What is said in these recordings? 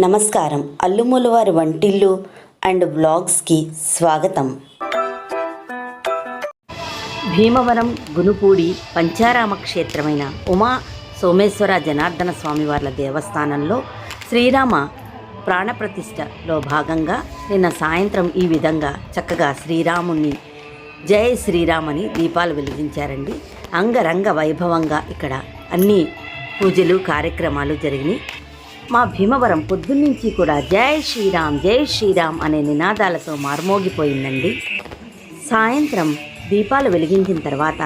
నమస్కారం. అల్లుమూలవారి వంటిల్లు అండ్ వ్లాగ్స్కి స్వాగతం. భీమవరం గునుపూడి పంచారామ క్షేత్రమైన ఉమా సోమేశ్వర జనార్దన స్వామివార్ల దేవస్థానంలో శ్రీరామ ప్రాణప్రతిష్ఠలో భాగంగా నిన్న సాయంత్రం ఈ విధంగా చక్కగా శ్రీరాముణ్ణి జై శ్రీరామ్ అని దీపాలు వెలిగించారండి. అంగరంగ వైభవంగా ఇక్కడ అన్ని పూజలు కార్యక్రమాలు జరిగినాయి. మా భీమవరం పొద్దున్నుంచి కూడా జై శ్రీరామ్ అనే నినాదాలతో మార్మోగిపోయిందండి. సాయంత్రం దీపాలు వెలిగించిన తర్వాత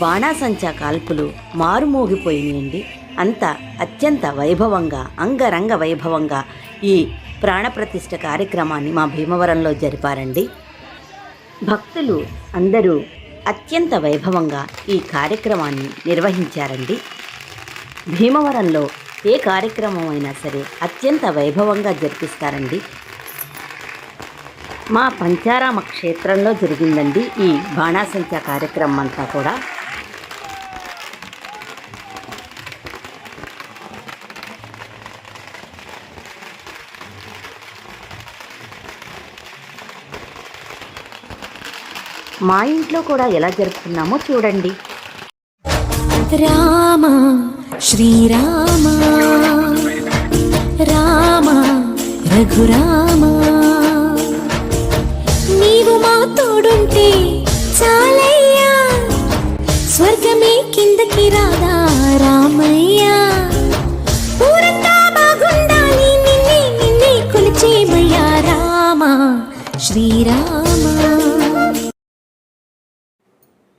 బాణాసంచా కాల్పులు మారుమోగిపోయినాయండి. అంత అత్యంత వైభవంగా అంగరంగ వైభవంగా ఈ ప్రాణప్రతిష్ఠ కార్యక్రమాన్ని మా భీమవరంలో జరిపారండి. భక్తులు అందరూ అత్యంత వైభవంగా ఈ కార్యక్రమాన్ని నిర్వహించారండి. భీమవరంలో ఏ కార్యక్రమం అయినా సరే అత్యంత వైభవంగా జరిపిస్తారండి. మా పంచారామ క్షేత్రంలో జరిగిందండి ఈ బాణాసంచా కార్యక్రమం అంతా కూడా. మా ఇంట్లో కూడా ఎలా జరుపుకున్నామో చూడండి. రామ శ్రీరామ రామ రఘురామ, నీవు మా తోడుంటే చాలయ్యా, స్వర్గమే కిందకి రాదా రామయ్యా, ఊరంతా బాగుండాలి నిన్నే నిన్నే కొలిచేమయ్యా రామ శ్రీరామ.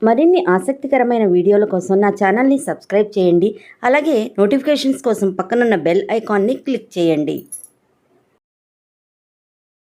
మరిన్ని ఆసక్తికరమైన వీడియోల కోసం నా ఛానల్ని సబ్స్క్రైబ్ చేయండి. అలాగే నోటిఫికేషన్స్ కోసం పక్కనున్న బెల్ ఐకాన్ని క్లిక్ చేయండి.